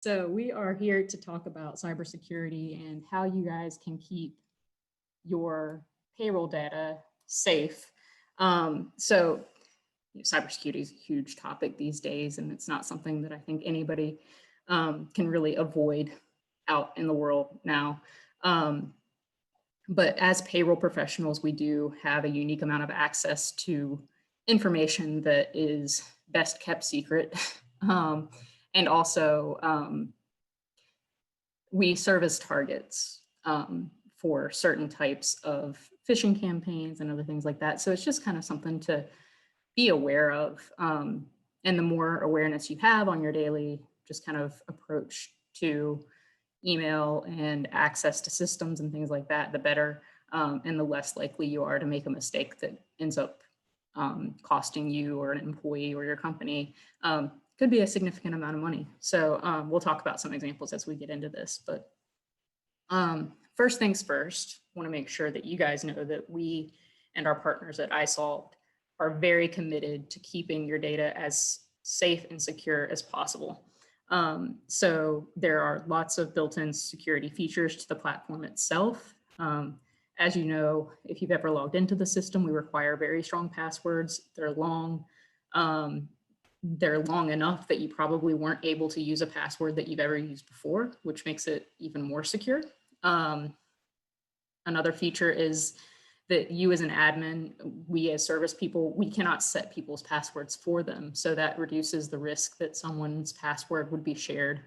So we are here to talk about cybersecurity and how you guys can keep your payroll data safe. Cybersecurity is a huge topic these days, and it's not something that I think anybody can really avoid out in the world now. But as payroll professionals, we do have a unique amount of access to information that is best kept secret. And also, we serve as targets for certain types of phishing campaigns and other things like that. So it's just kind of something to be aware of. And the more awareness you have on your daily just kind of approach to email and access to systems and things like that, the better. And the less likely you are to make a mistake that ends up costing you or an employee or your company could be a significant amount of money. So we'll talk about some examples as we get into this. But first things first, I want to make sure that you guys know that we and our partners at iSolved are very committed to keeping your data as safe and secure as possible. So there are lots of built-in security features to the platform itself. As you know, if you've ever logged into the system, we require very strong passwords. They're long. They're long enough that you probably weren't able to use a password that you've ever used before, which makes it even more secure. Another feature is that you as an admin, we as service people, we cannot set people's passwords for them. So that reduces the risk that someone's password would be shared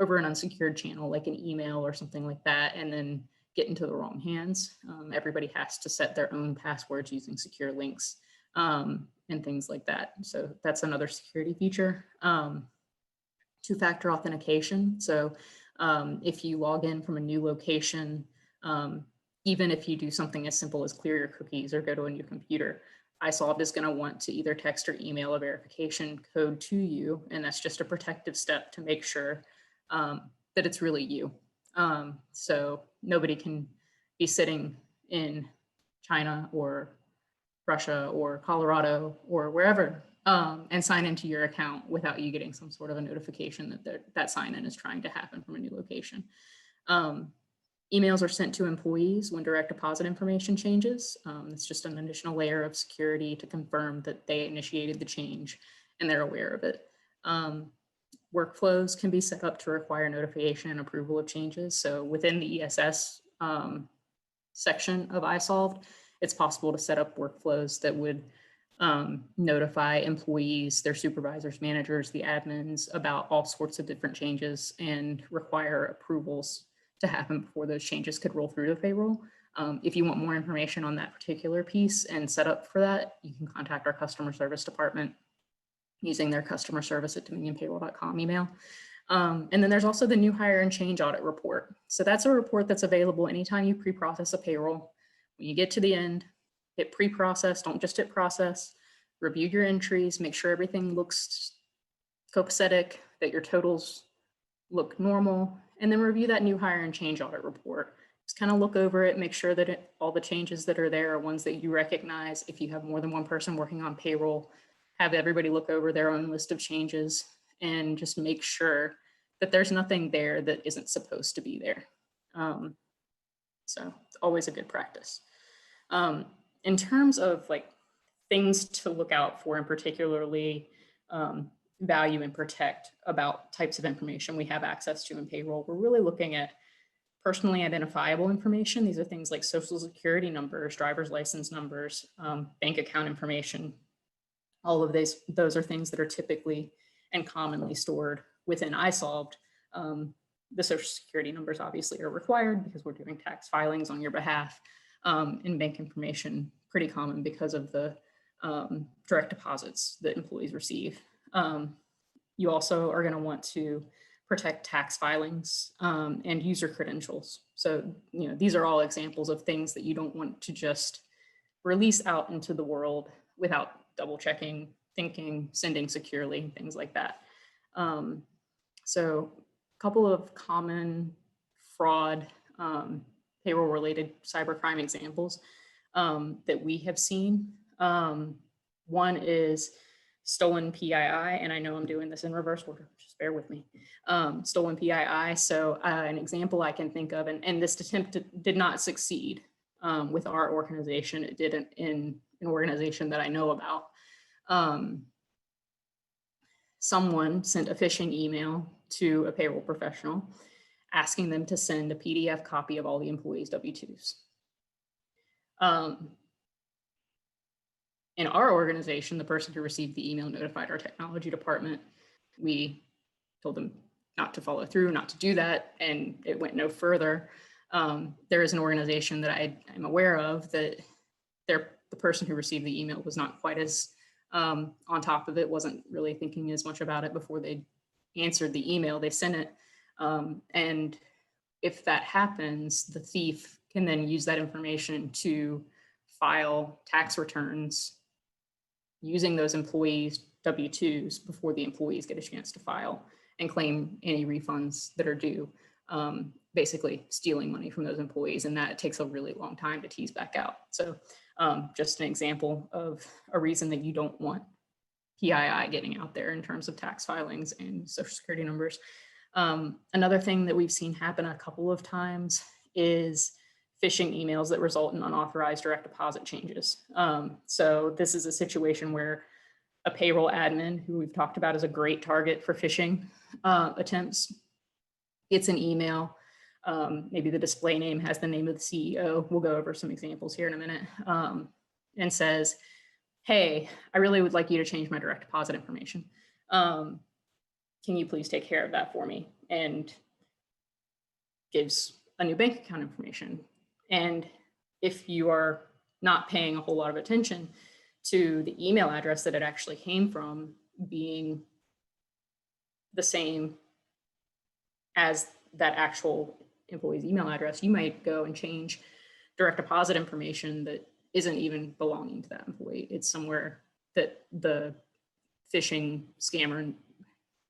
over an unsecured channel, like an email or something like that, and then get into the wrong hands. Everybody has to set their own passwords using secure links and things like that. So that's another security feature. Two-factor authentication. So if you log in from a new location, even if you do something as simple as clear your cookies or go to a new computer, iSolved is going to want to either text or email a verification code to you. And that's just a protective step to make sure that it's really you. So nobody can be sitting in China or Russia or Colorado or wherever and sign into your account without you getting some sort of a notification that that sign-in is trying to happen from a new location. Emails are sent to employees when direct deposit information changes. It's just an additional layer of security to confirm that they initiated the change and they're aware of it. Workflows can be set up to require notification and approval of changes. So within the ESS section of iSolved, it's possible to set up workflows that would notify employees, their supervisors, managers, the admins about all sorts of different changes and require approvals to happen before those changes could roll through the payroll. If you want more information on that particular piece and set up for that, you can contact our customer service department using their customer service at dominionpayroll.com email. And then there's also the new hire and change audit report. So that's a report that's available anytime you pre-process a payroll. When you get to the end, hit pre-process, don't just hit process, review your entries, make sure everything looks copacetic, that your totals look normal, and then review that new hire and change audit report. Just kind of look over it, make sure that all the changes that are there are ones that you recognize. If you have more than one person working on payroll, have everybody look over their own list of changes and just make sure that there's nothing there that isn't supposed to be there. So it's always a good practice. In terms of like things to look out for, and particularly value and protect about types of information we have access to in payroll, we're really looking at personally identifiable information. These are things like social security numbers, driver's license numbers, bank account information. All of those are things that are typically and commonly stored within iSolved. The social security numbers obviously are required because we're doing tax filings on your behalf, and bank information pretty common because of the direct deposits that employees receive. You also are going to want to protect tax filings and user credentials. So, these are all examples of things that you don't want to just release out into the world without double checking, thinking, sending securely, things like that. So a couple of common fraud, payroll related cybercrime examples that we have seen. One is stolen PII, and I know I'm doing this in reverse order, just bear with me. Stolen PII. So an example I can think of, and this attempt did not succeed with our organization. It did in an organization that I know about. Someone sent a phishing email to a payroll professional asking them to send a PDF copy of all the employees' W-2s. In our organization, the person who received the email notified our technology department. We told them not to follow through, not to do that, and it went no further. There is an organization that I'm aware of that the person who received the email was not quite as on top of it, wasn't really thinking as much about it before they answered the email. They sent it. And if that happens, the thief can then use that information to file tax returns using those employees' W-2s before the employees get a chance to file and claim any refunds that are due, basically stealing money from those employees. And that takes a really long time to tease back out. So just an example of a reason that you don't want PII getting out there in terms of tax filings and Social Security numbers. Another thing that we've seen happen a couple of times is phishing emails that result in unauthorized direct deposit changes. So this is a situation where a payroll admin, who we've talked about as a great target for phishing attempts, gets an email. Maybe the display name has the name of the CEO. We'll go over some examples here in a minute. And says, hey, I really would like you to change my direct deposit information. Can you please take care of that for me? And gives a new bank account information. And if you are not paying a whole lot of attention to the email address that it actually came from being the same as that actual employee's email address, you might go and change direct deposit information that isn't even belonging to that employee. It's somewhere that the phishing scammer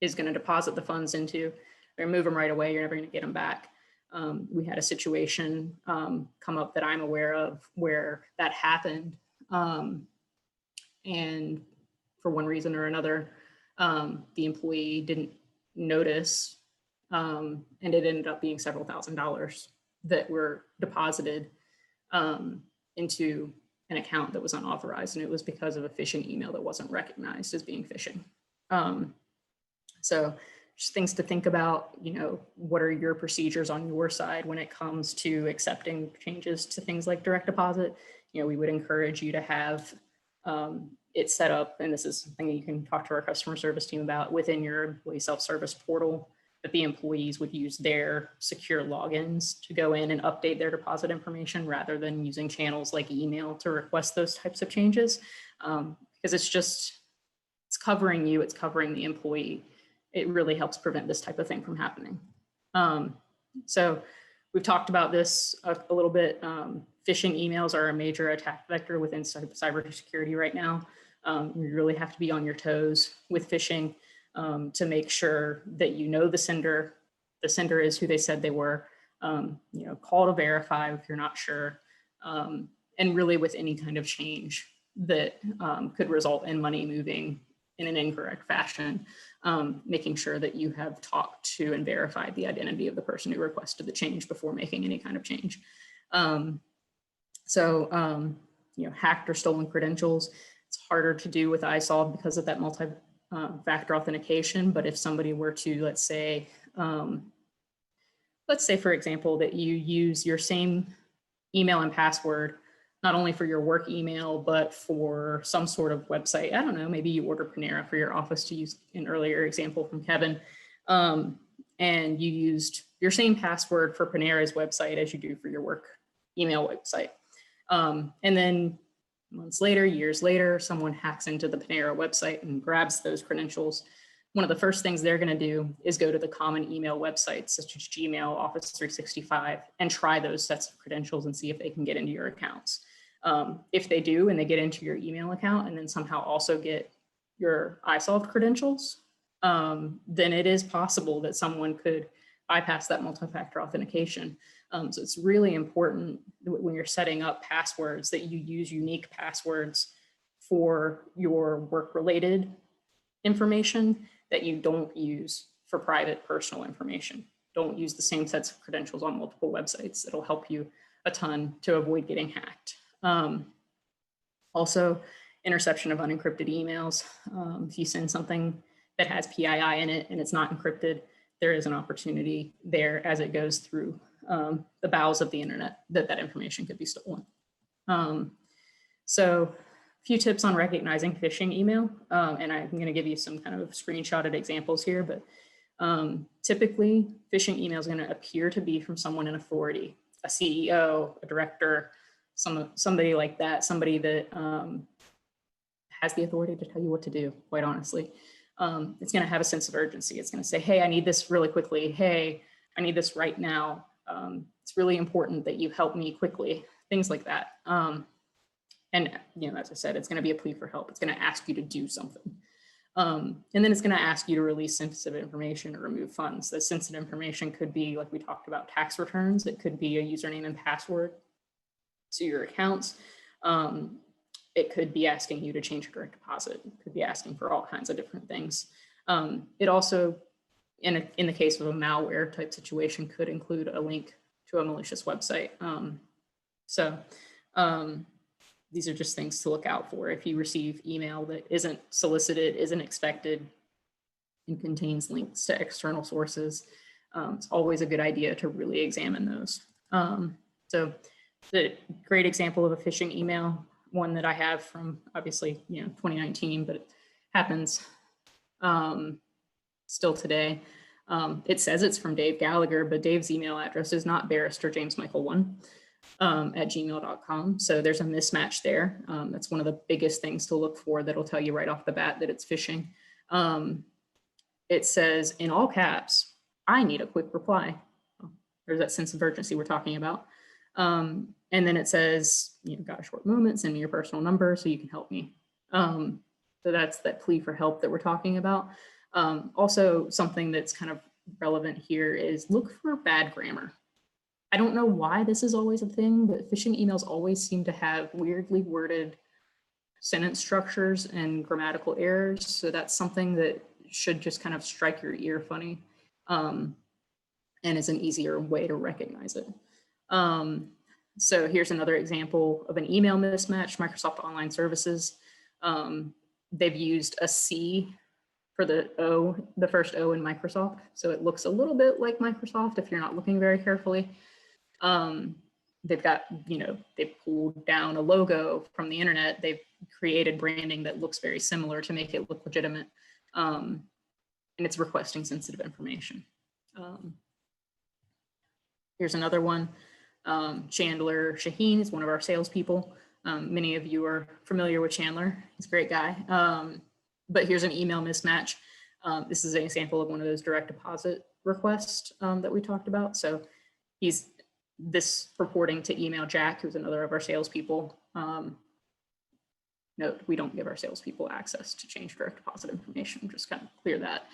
is going to deposit the funds into. They're going to move them right away. You're never going to get them back. We had a situation come up that I'm aware of where that happened. And for one reason or another, the employee didn't notice, and it ended up being several $1,000s that were deposited into an account that was unauthorized. And it was because of a phishing email that wasn't recognized as being phishing. So just things to think about, what are your procedures on your side when it comes to accepting changes to things like direct deposit? We would encourage you to have it set up, and this is something that you can talk to our customer service team about within your employee self-service portal, that the employees would use their secure logins to go in and update their deposit information rather than using channels like email to request those types of changes. Because it's covering you, it's covering the employee. It really helps prevent this type of thing from happening. So we've talked about this a little bit. Phishing emails are a major attack vector within cybersecurity right now. You really have to be on your toes with phishing to make sure that the sender is who they said they were. Call to verify if you're not sure, and really with any kind of change that could result in money moving in an incorrect fashion, making sure that you have talked to and verified the identity of the person who requested the change before making any kind of change. Hacked or stolen credentials, it's harder to do with iSolve because of that multi-factor authentication. But if somebody were to, let's say, for example, that you use your same email and password not only for your work email, but for some sort of website. I don't know, maybe you order Panera for your office, to use an earlier example from Kevin, and you used your same password for Panera's website as you do for your work email website. And then months later, years later, someone hacks into the Panera website and grabs those credentials. One of the first things they're going to do is go to the common email websites such as Gmail, Office 365, and try those sets of credentials and see if they can get into your accounts. If they do and they get into your email account and then somehow also get your iSolved credentials, then it is possible that someone could bypass that multi-factor authentication. So it's really important when you're setting up passwords that you use unique passwords for your work-related information that you don't use for private personal information. Don't use the same sets of credentials on multiple websites. It'll help you a ton to avoid getting hacked. Also, interception of unencrypted emails. If you send something that has PII in it and it's not encrypted, there is an opportunity there as it goes through the bowels of the internet that information could be stolen. So a few tips on recognizing phishing email, and I'm going to give you some kind of screenshotted examples here, but typically phishing email is going to appear to be from someone in authority, a CEO, a director, somebody like that, somebody that has the authority to tell you what to do, quite honestly. It's going to have a sense of urgency. It's going to say, hey, I need this really quickly. Hey, I need this right now. It's really important that you help me quickly, things like that. And, you know, as I said, it's going to be a plea for help. It's going to ask you to do something. And then it's going to ask you to release sensitive information or remove funds. That sensitive information could be, like we talked about, tax returns. It could be a username and password to your accounts. It could be asking you to change your direct deposit. It could be asking for all kinds of different things. It also, in the case of a malware type situation, could include a link to a malicious website. These are just things to look out for. If you receive email that isn't solicited, isn't expected, and contains links to external sources, it's always a good idea to really examine those. So the great example of a phishing email, one that I have from obviously, 2019, but it happens still today. It says it's from Dave Gallagher, but Dave's email address is not barristerjamesmichael1 at gmail.com. So there's a mismatch there. That's one of the biggest things to look for that'll tell you right off the bat that it's phishing. It says in all caps, I need a quick reply. There's that sense of urgency we're talking about. And then it says, got a short moment, send me your personal number so you can help me. So that's that plea for help that we're talking about. Also, something that's kind of relevant here is look for bad grammar. I don't know why this is always a thing, but phishing emails always seem to have weirdly worded sentence structures and grammatical errors. So that's something that should just kind of strike your ear funny, and is an easier way to recognize it. So here's another example of an email mismatch. Microsoft Online Services. They've used a C for the O, the first O in Microsoft. So it looks a little bit like Microsoft if you're not looking very carefully. They've got, they've pulled down a logo from the internet. They've created branding that looks very similar to make it look legitimate. And it's requesting sensitive information. Here's another one. Chandler Shaheen is one of our salespeople. Many of you are familiar with Chandler. He's a great guy. But here's an email mismatch. This is an example of one of those direct deposit requests that we talked about. So he's this purporting to email Jack, who's another of our salespeople. Note, we don't give our salespeople access to change direct deposit information, just kind of clear that.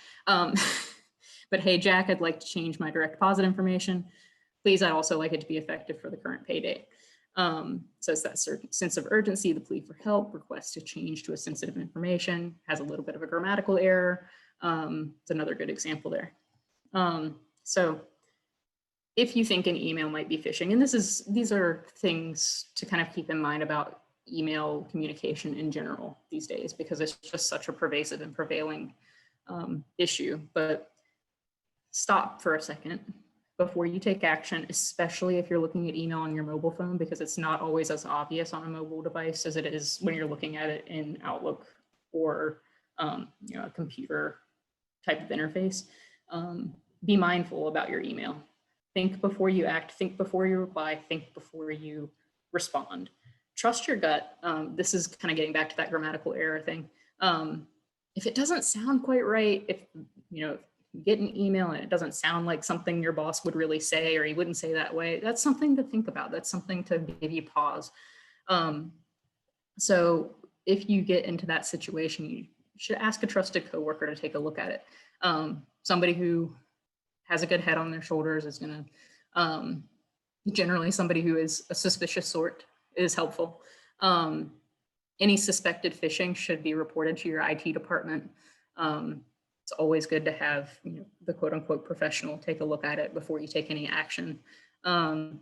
But hey, Jack, I'd like to change my direct deposit information. Please, I'd also like it to be effective for the current payday. So it's that certain sense of urgency, the plea for help, request to change to a sensitive information, has a little bit of a grammatical error. It's another good example there. So if you think an email might be phishing, and these are things to kind of keep in mind about email communication in general these days, because it's just such a pervasive and prevailing issue. But stop for a second before you take action, especially if you're looking at email on your mobile phone, because it's not always as obvious on a mobile device as it is when you're looking at it in Outlook or a computer type of interface. Be mindful about your email. Think before you act, think before you reply, think before you respond. Trust your gut. This is kind of getting back to that grammatical error thing. If it doesn't sound quite right, if you get an email and it doesn't sound like something your boss would really say, or he wouldn't say that way, that's something to think about. That's something to give you pause. So if you get into that situation, you should ask a trusted coworker to take a look at it. Somebody who has a good head on their shoulders is going to, generally somebody who is a suspicious sort is helpful. Any suspected phishing should be reported to your IT department. It's always good to have, the quote unquote professional take a look at it before you take any action. And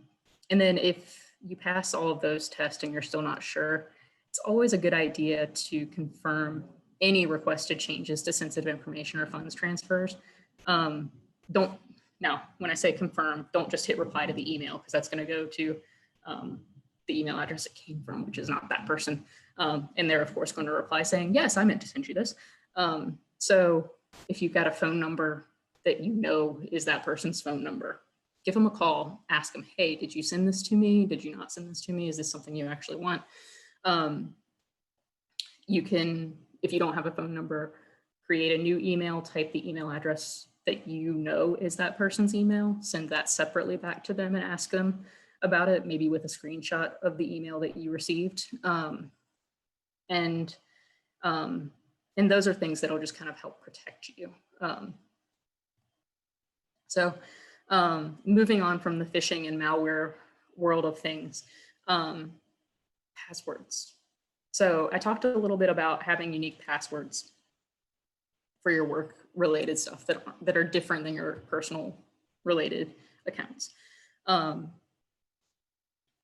then if you pass all of those tests and you're still not sure, it's always a good idea to confirm any requested changes to sensitive information or funds transfers. Now, when I say confirm, don't just hit reply to the email, because that's going to go to the email address it came from, which is not that person. And they're, of course, going to reply saying, yes, I meant to send you this. So if you've got a phone number that is that person's phone number, give them a call, ask them, hey, did you send this to me? Did you not send this to me? Is this something you actually want? You can, if you don't have a phone number, create a new email, type the email address that is that person's email, send that separately back to them and ask them about it, maybe with a screenshot of the email that you received. And those are things that'll just kind of help protect you. So moving on from the phishing and malware world of things, passwords. So I talked a little bit about having unique passwords for your work related stuff that are different than your personal related accounts.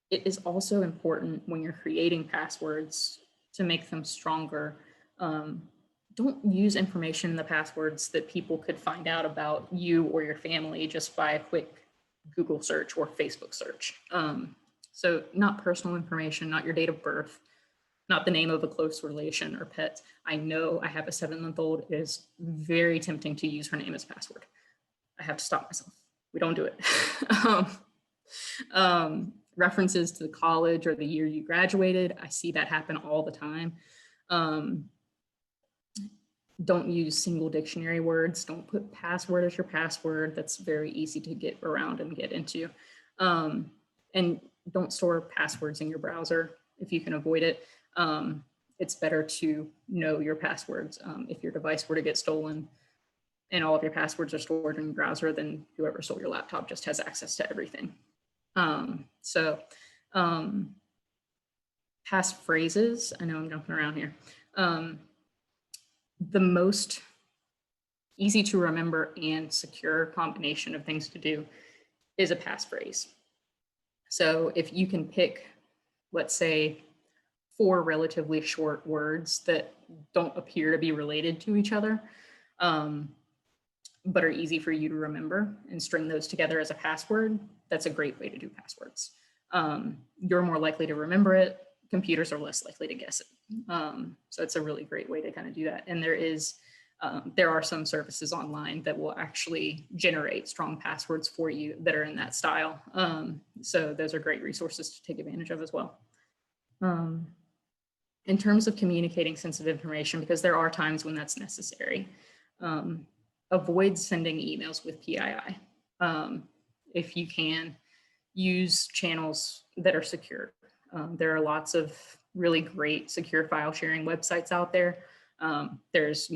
It is also important when you're creating passwords to make them stronger. Don't use information in the passwords that people could find out about you or your family just by a quick Google search or Facebook search. So not personal information, not your date of birth, not the name of a close relation or pet. I know I have a 7-month-old. It is very tempting to use her name as password. I have to stop myself. We don't do it. References to the college or the year you graduated, I see that happen all the time. Don't use single dictionary words. Don't put password as your password. That's very easy to get around and get into. And don't store passwords in your browser if you can avoid it. It's better to know your passwords. If your device were to get stolen and all of your passwords are stored in your browser, then whoever stole your laptop just has access to everything. Passphrases, I know I'm jumping around here. The most easy to remember and secure combination of things to do is a passphrase. So if you can pick, let's say, 4 relatively short words that don't appear to be related to each other, but are easy for you to remember, and string those together as a password, that's a great way to do passwords. You're more likely to remember it. Computers are less likely to guess it. So it's a really great way to kind of do that. And there are some services online that will actually generate strong passwords for you that are in that style. So those are great resources to take advantage of as well. In terms of communicating sensitive information, because there are times when that's necessary, avoid sending emails with PII. If you can, use channels that are secure. There are lots of really great secure file sharing websites out there. There's,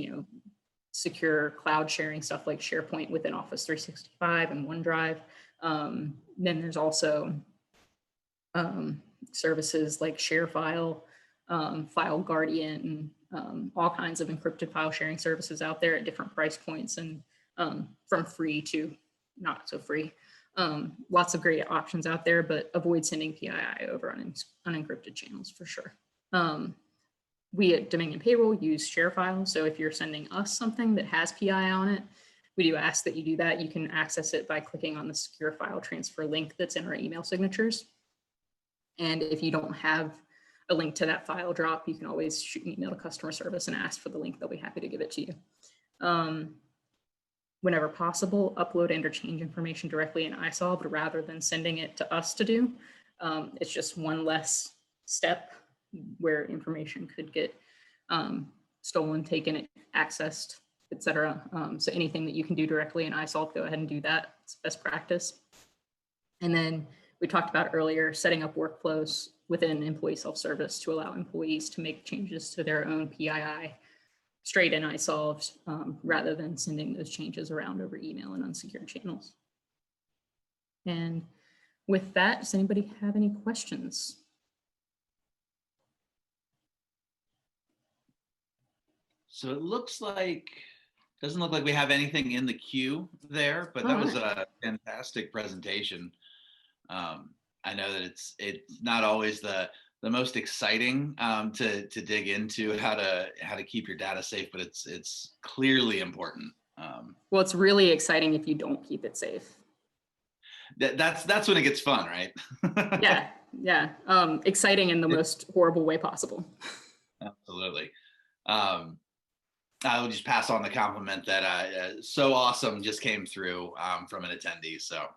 secure cloud sharing stuff like SharePoint within Office 365 and OneDrive. Then there's also services like ShareFile, File Guardian, all kinds of encrypted file sharing services out there at different price points, and from free to not so free. Lots of great options out there, but avoid sending PII over unencrypted channels for sure. We at Dominion Payroll use ShareFile. So if you're sending us something that has PII on it, we do ask that you do that. You can access it by clicking on the secure file transfer link that's in our email signatures. And if you don't have a link to that file drop, you can always shoot an email to customer service and ask for the link. They'll be happy to give it to you. Whenever possible, upload interchange information directly in iSolved rather than sending it to us to do. It's just one less step where information could get stolen, taken, accessed, etc. So anything that you can do directly in iSolved, go ahead and do that. It's best practice. And then we talked about earlier, setting up workflows within employee self-service to allow employees to make changes to their own PII straight in iSolved rather than sending those changes around over email and unsecured channels. And with that, does anybody have any questions? So it doesn't look like we have anything in the queue there, but All that was right. a fantastic presentation. I know that it's not always the most exciting to dig into how to keep your data safe, but it's clearly important. Well, it's really exciting if you don't keep it safe. That's when it gets fun, right? Yeah, yeah. Exciting in the most horrible way possible. Absolutely. I will just pass on the compliment that so awesome just came through from an attendee. So